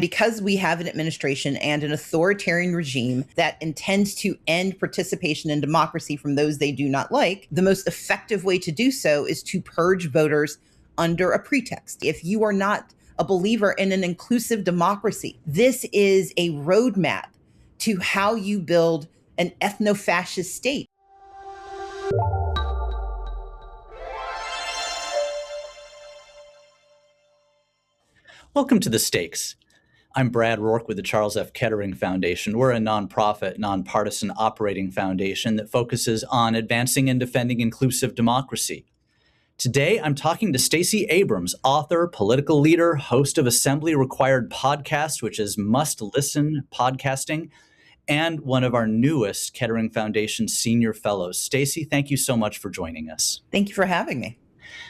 Because we have an administration and an authoritarian regime that intends to end participation in democracy from those they do not like, the most effective way to do so is to purge voters under a pretext. If you are not a believer in an inclusive democracy, this is a roadmap to how you build an ethno-fascist state. Welcome to The Stakes. I'm Brad Rourke with the Charles F. Kettering Foundation. We're a nonprofit, nonpartisan operating foundation that focuses on advancing and defending inclusive democracy. Today, I'm talking to Stacey Abrams, author, political leader, host of Assembly-Required podcast, which is Must Listen Podcasting, and one of our newest Kettering Foundation senior fellows. Stacey, thank you so much for joining us. Thank you for having me.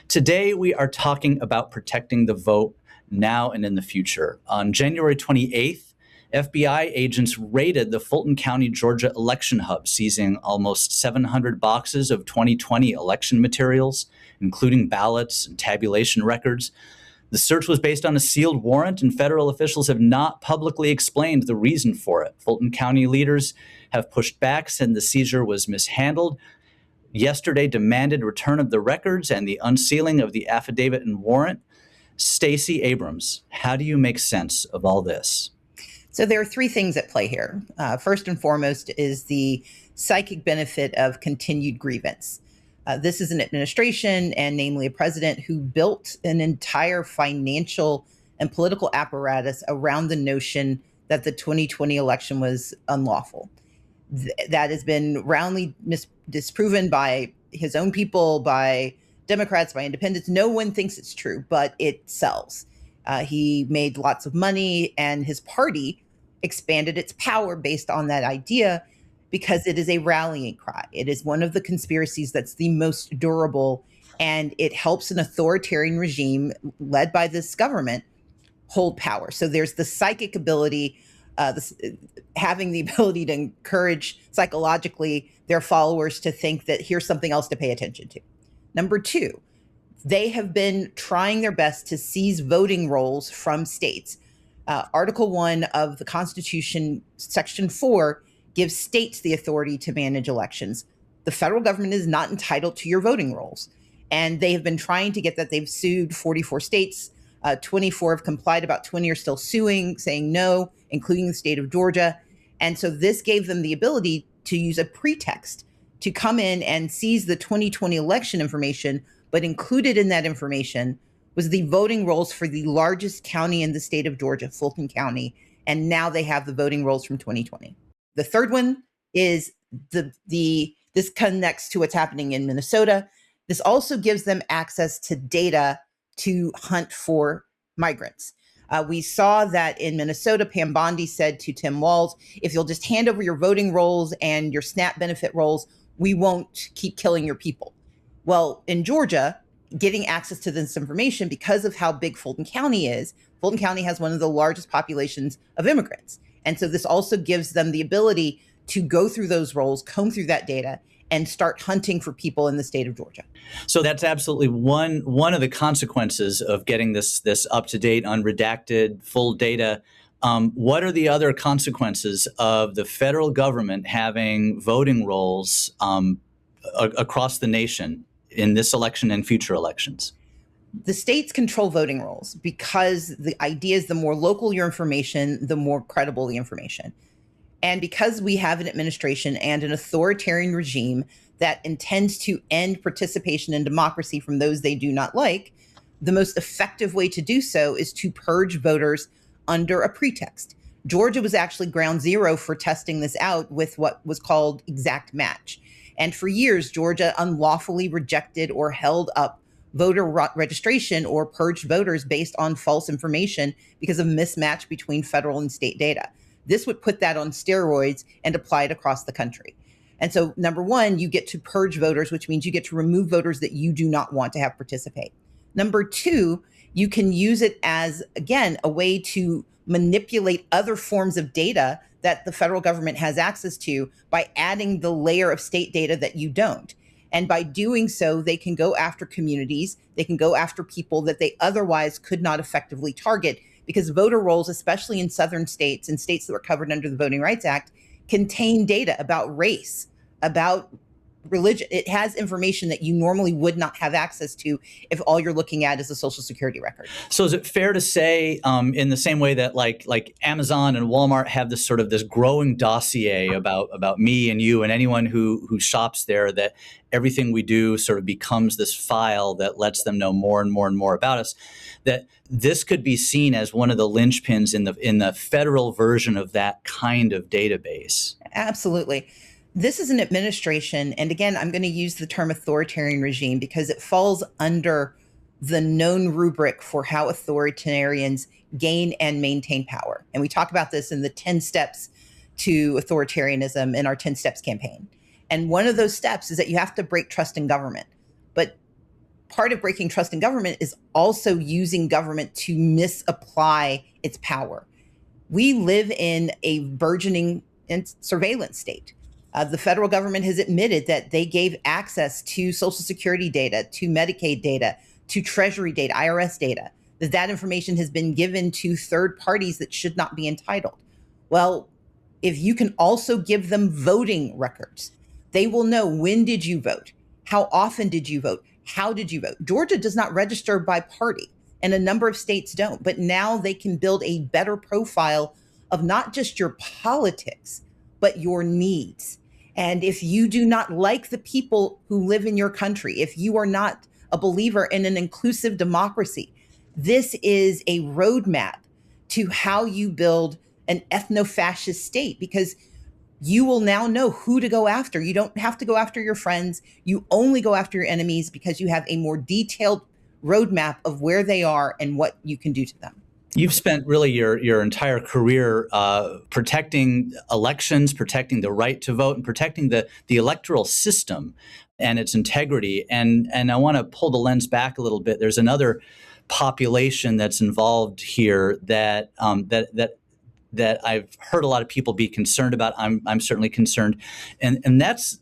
Today, we are talking about protecting the vote now and in the future. On January 28th, FBI agents raided the Fulton County, Georgia election hub, seizing almost 700 boxes of 2020 election materials, including ballots and tabulation records. The search was based on a sealed warrant, and federal officials have not publicly explained the reason for it. Fulton County leaders have pushed back, saying the seizure was mishandled. Yesterday, demanded return of the records and the unsealing of the affidavit and warrant. Stacey Abrams, how do you make sense of all this? So there are three things at play here. First and foremost is the psychic benefit of continued grievance. This is an administration, and namely a president, who built an entire financial and political apparatus around the notion that the 2020 election was unlawful. That has been roundly disproven by his own people, by Democrats, by independents. No one thinks it's true, but it sells. He made lots of money, and his party expanded its power based on that idea because it is a rallying cry. It is one of the conspiracies that's the most durable, and it helps an authoritarian regime led by this government hold power. So there's the psychic ability, having the ability to encourage psychologically their followers to think that here's something else to pay attention to. Number two, they have been trying their best to seize voting rolls from states. Article 1 of the Constitution, Section 4, gives states the authority to manage elections. The federal government is not entitled to your voting rolls. And they have been trying to get that. They've sued 44 states. 24 have complied. About 20 are still suing, saying no, including the state of Georgia. And so this gave them the ability to use a pretext to come in and seize the 2020 election information, but included in that information was the voting rolls for the largest county in the state of Georgia, Fulton County, and now they have the voting rolls from 2020. The third one is this connects to what's happening in Minnesota. This also gives them access to data to hunt for migrants. We saw that in Minnesota, Pam Bondi said to Tim Walz, if you'll just hand over your voting rolls and your SNAP benefit rolls, we won't keep killing your people. Well, in Georgia, getting access to this information, because of how big Fulton County is, Fulton County has one of the largest populations of immigrants. And so this also gives them the ability to go through those rolls, comb through that data, and start hunting for people in the state of Georgia. So that's absolutely one of the consequences of getting this up-to-date, unredacted, full data. What are the other consequences of the federal government having voting rolls across the nation in this election and future elections? The states control voting rolls because the idea is the more local your information, the more credible the information. And because we have an administration and an authoritarian regime that intends to end participation in democracy from those they do not like, the most effective way to do so is to purge voters under a pretext. Georgia was actually ground zero for testing this out with what was called exact match. And for years, Georgia unlawfully rejected or held up voter registration or purged voters based on false information because of mismatch between federal and state data. This would put that on steroids and apply it across the country. And so, number one, you get to purge voters, which means you get to remove voters that you do not want to have participate. Number two, you can use it as, again, a way to manipulate other forms of data that the federal government has access to by adding the layer of state data that you don't. And by doing so, they can go after communities, they can go after people that they otherwise could not effectively target because voter rolls, especially in southern states and states that were covered under the Voting Rights Act, contain data about race, about religion. It has information that you normally would not have access to if all you're looking at is a social security record. So is it fair to say, in the same way that like Amazon and Walmart have this sort of this growing dossier about me and you and anyone who shops there, that everything we do sort of becomes this file that lets them know more and more and more about us, that this could be seen as one of the linchpins in the federal version of that kind of database? Absolutely. This is an administration, and again, I'm going to use the term authoritarian regime because it falls under the known rubric for how authoritarians gain and maintain power. And we talk about this in the 10 steps to authoritarianism in our 10 steps campaign. And one of those steps is that you have to break trust in government. But part of breaking trust in government is also using government to misapply its power. We live in a burgeoning surveillance state. The federal government has admitted that they gave access to Social Security data, to Medicaid data, to Treasury data, IRS data, that information has been given to third parties that should not be entitled. Well, if you can also give them voting records, they will know, when did you vote? How often did you vote? How did you vote? Georgia does not register by party, and a number of states don't. But now they can build a better profile of not just your politics, but your needs. And if you do not like the people who live in your country, if you are not a believer in an inclusive democracy, this is a roadmap to how you build an ethno-fascist state, because you will now know who to go after. You don't have to go after your friends. You only go after your enemies because you have a more detailed roadmap of where they are and what you can do to them. You've spent really your entire career protecting elections, protecting the right to vote, and protecting the electoral system and its integrity. And I want to pull the lens back a little bit. There's another population that's involved here that I've heard a lot of people be concerned about. I'm certainly concerned, and that's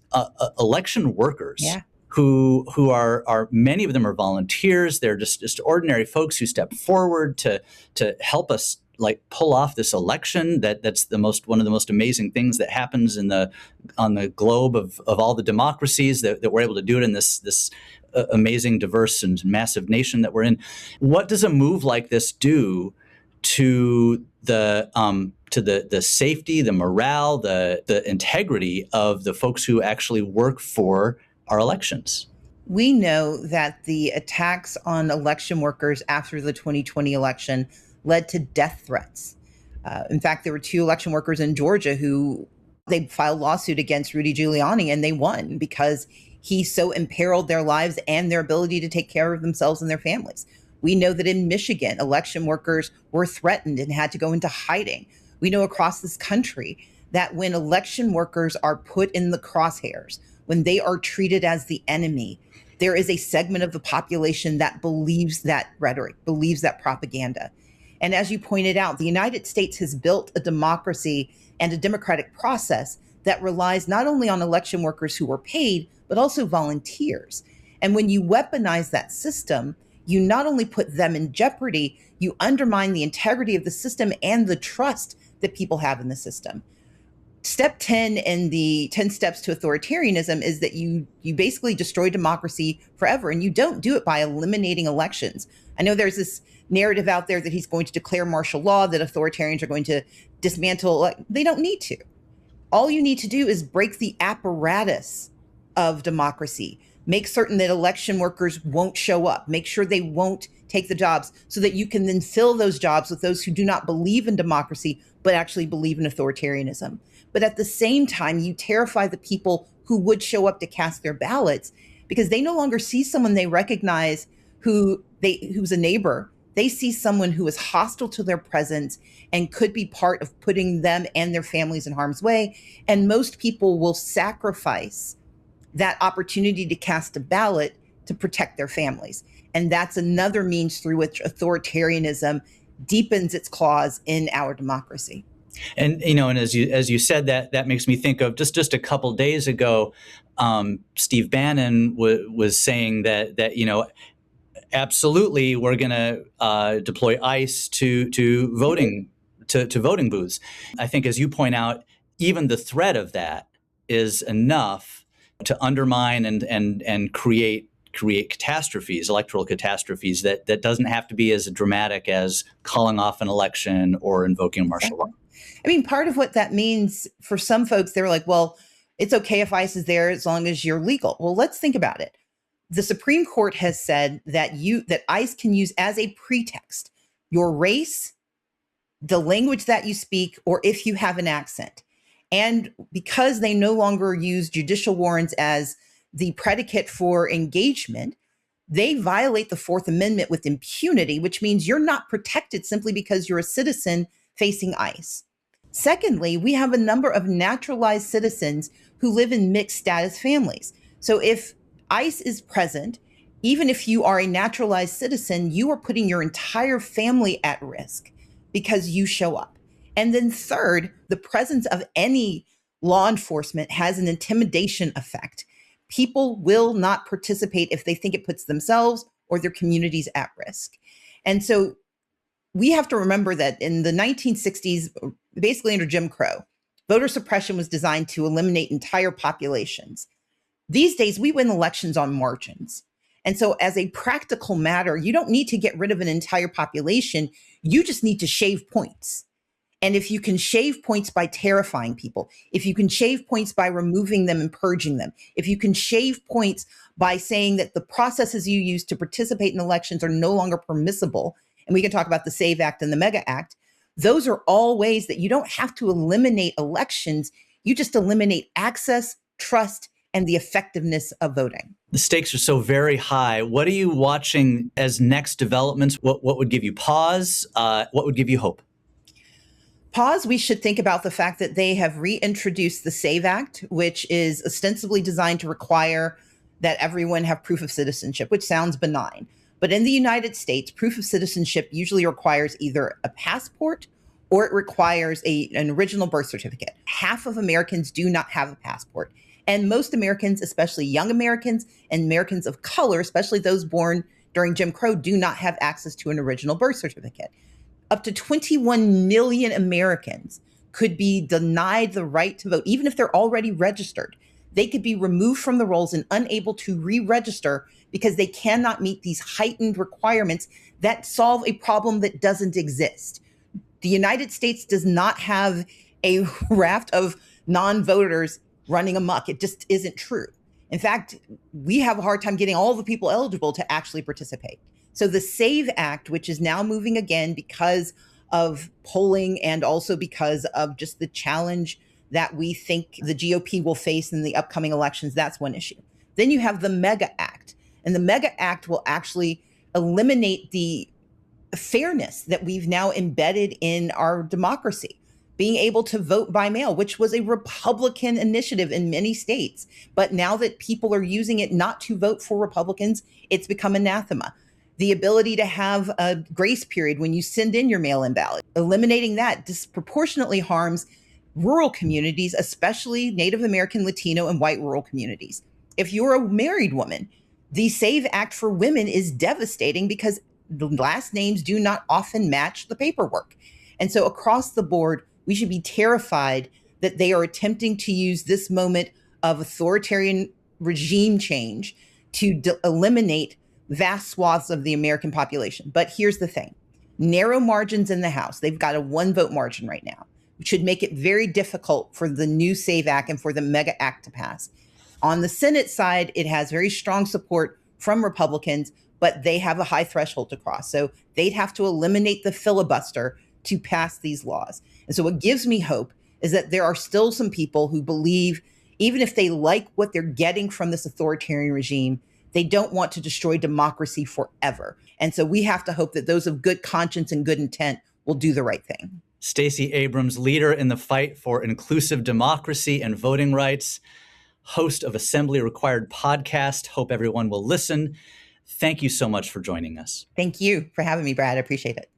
election workers. Yeah. Who are many of them are volunteers. They're just ordinary folks who step forward to help us like pull off this election. That's one of the most amazing things that happens on the globe of all the democracies, that we're able to do it in this amazing, diverse, and massive nation that we're in. What does a move like this do to the safety, the morale, the integrity of the folks who actually work for our elections? We know that the attacks on election workers after the 2020 election led to death threats. In fact, there were 2 election workers in Georgia who they filed lawsuit against Rudy Giuliani, and they won because he so imperiled their lives and their ability to take care of themselves and their families. We know that in Michigan, election workers were threatened and had to go into hiding. We know across this country that when election workers are put in the crosshairs, when they are treated as the enemy, there is a segment of the population that believes that rhetoric, believes that propaganda. And as you pointed out, the United States has built a democracy and a democratic process that relies not only on election workers who are paid, but also volunteers. And when you weaponize that system, you not only put them in jeopardy, you undermine the integrity of the system and the trust that people have in the system. Step 10 in the 10 steps to authoritarianism is that you basically destroy democracy forever, and you don't do it by eliminating elections. I know there's this narrative out there that he's going to declare martial law, that authoritarians are going to dismantle. They don't need to. All you need to do is break the apparatus of democracy. Make certain that election workers won't show up. Make sure they won't take the jobs so that you can then fill those jobs with those who do not believe in democracy, but actually believe in authoritarianism. But at the same time, you terrify the people who would show up to cast their ballots because they no longer see someone they recognize who's a neighbor. They see someone who is hostile to their presence and could be part of putting them and their families in harm's way. And most people will sacrifice that opportunity to cast a ballot to protect their families. And that's another means through which authoritarianism deepens its claws in our democracy. And and as you said, that makes me think of just a couple days ago, Steve Bannon was saying that absolutely, we're going to deploy ICE to voting to voting booths. I think, as you point out, even the threat of that is enough to undermine and create catastrophes, electoral catastrophes that doesn't have to be as dramatic as calling off an election or invoking martial law. I mean, part of what that means for some folks, they're like, well, it's okay if ICE is there as long as you're legal. Well, let's think about it. The Supreme Court has said that ICE can use as a pretext your race, the language that you speak, or if you have an accent. And because they no longer use judicial warrants as the predicate for engagement, they violate the Fourth Amendment with impunity, which means you're not protected simply because you're a citizen facing ICE. Secondly, we have a number of naturalized citizens who live in mixed status families. So if ICE is present, even if you are a naturalized citizen, you are putting your entire family at risk because you show up. And then third, the presence of any law enforcement has an intimidation effect. People will not participate if they think it puts themselves or their communities at risk. And so we have to remember that in the 1960s, basically under Jim Crow, voter suppression was designed to eliminate entire populations. These days, we win elections on margins. And so as a practical matter, you don't need to get rid of an entire population. You just need to shave points. And if you can shave points by terrifying people, if you can shave points by removing them and purging them, if you can shave points by saying that the processes you use to participate in elections are no longer permissible, and we can talk about the SAVE Act and the MEGA Act, those are all ways that you don't have to eliminate elections. You just eliminate access, trust, and the effectiveness of voting. The stakes are so very high. What are you watching as next developments? What would give you pause? What would give you hope? Pause, we should think about the fact that they have reintroduced the SAVE Act, which is ostensibly designed to require that everyone have proof of citizenship, which sounds benign. But in the United States, proof of citizenship usually requires either a passport or it requires an original birth certificate. Half of Americans do not have a passport. And most Americans, especially young Americans and Americans of color, especially those born during Jim Crow, do not have access to an original birth certificate. Up to 21 million Americans could be denied the right to vote, even if they're already registered. They could be removed from the rolls and unable to re-register because they cannot meet these heightened requirements that solve a problem that doesn't exist. The United States does not have a raft of non-voters running amok. It just isn't true. In fact, we have a hard time getting all the people eligible to actually participate. So the SAVE Act, which is now moving again because of polling and also because of just the challenge that we think the GOP will face in the upcoming elections, that's one issue. Then you have the MEGA Act. And the MEGA Act will actually eliminate the fairness that we've now embedded in our democracy. Being able to vote by mail, which was a Republican initiative in many states. But now that people are using it not to vote for Republicans, it's become anathema. The ability to have a grace period when you send in your mail-in ballot. Eliminating that disproportionately harms rural communities, especially Native American, Latino, and white rural communities. If you're a married woman, the SAVE Act for women is devastating because the last names do not often match the paperwork. And so across the board, we should be terrified that they are attempting to use this moment of authoritarian regime change to eliminate vast swaths of the American population. But here's the thing. Narrow margins in the House. They've got a 1-vote margin right now, which should make it very difficult for the new SAVE Act and for the MEGA Act to pass. On the Senate side, it has very strong support from Republicans, but they have a high threshold to cross. So they'd have to eliminate the filibuster to pass these laws. And so what gives me hope is that there are still some people who believe, even if they like what they're getting from this authoritarian regime, they don't want to destroy democracy forever. And so we have to hope that those of good conscience and good intent will do the right thing. Stacey Abrams, leader in the fight for inclusive democracy and voting rights, host of Assembly Required podcast. Hope everyone will listen. Thank you so much for joining us. Thank you for having me, Brad. I appreciate it.